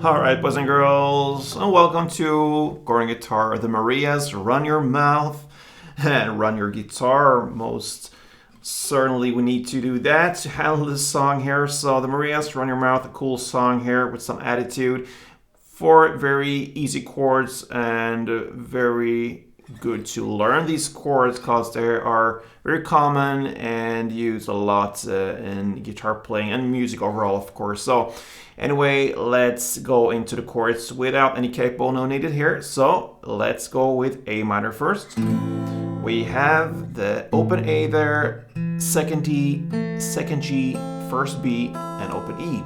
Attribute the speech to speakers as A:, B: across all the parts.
A: Alright, boys and girls, and welcome to Going Guitar, the Marias. Run your mouth and run your guitar. Most certainly we need to do that to handle this song here. So the Marias, Run Your Mouth, a cool song here with some attitude. Four very easy chords and very good to learn these chords because they are very common and used a lot in guitar playing and music overall, of course. So anyway, let's go into the chords without any capo, no needed here. So let's go with A minor first. We have the open A there, second D, second G, first B, and open E.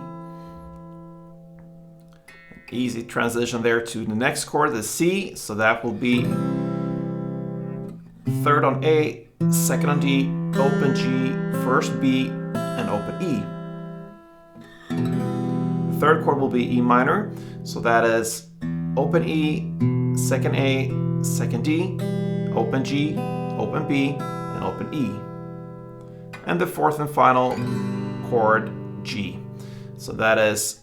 A: Easy transition there to the next chord, the C. So that will be third on A, second on D, open G, first B, and open E. The third chord will be E minor, so that is open E, second A, second D, open G, open B, and open E. And the fourth and final chord, G. So that is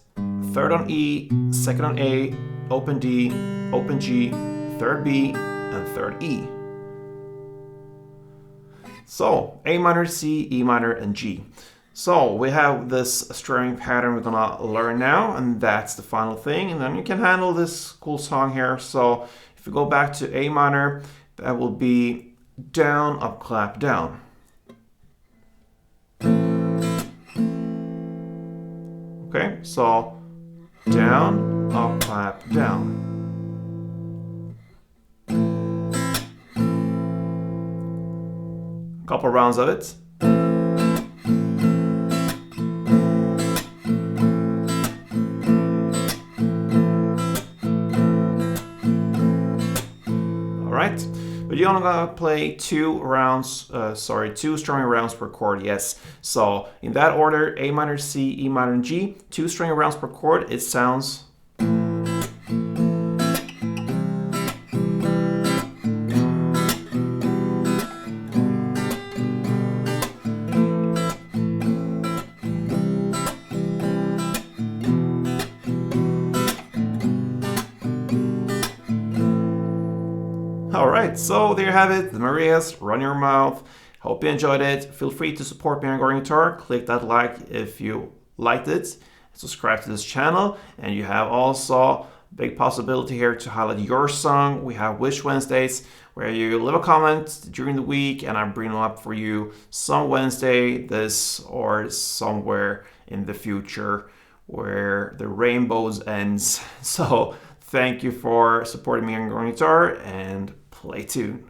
A: third on E, second on A, open D, open G, third B, and third E. So A minor, C, E minor, and G. So we have this strumming pattern we're gonna learn now, and that's the final thing. And then you can handle this cool song here. So if you go back to A minor, that will be down, up, clap, down. Okay, so down, up, clap, down. Couple rounds of it. Alright, but you're only gonna play two strumming rounds per chord, yes. So in that order, A minor, C, E minor, and G, two strumming rounds per chord, it sounds. Alright, so there you have it, the Marias, Run Your Mouth. Hope you enjoyed it. Feel free to support me on Going Guitar. Click that like if you liked it. Subscribe to this channel. And you have also big possibility here to highlight your song. We have Wish Wednesdays where you leave a comment during the week and I bring them up for you some Wednesday, this or somewhere in the future where the rainbows ends. So thank you for supporting me on Going Guitar and play tune.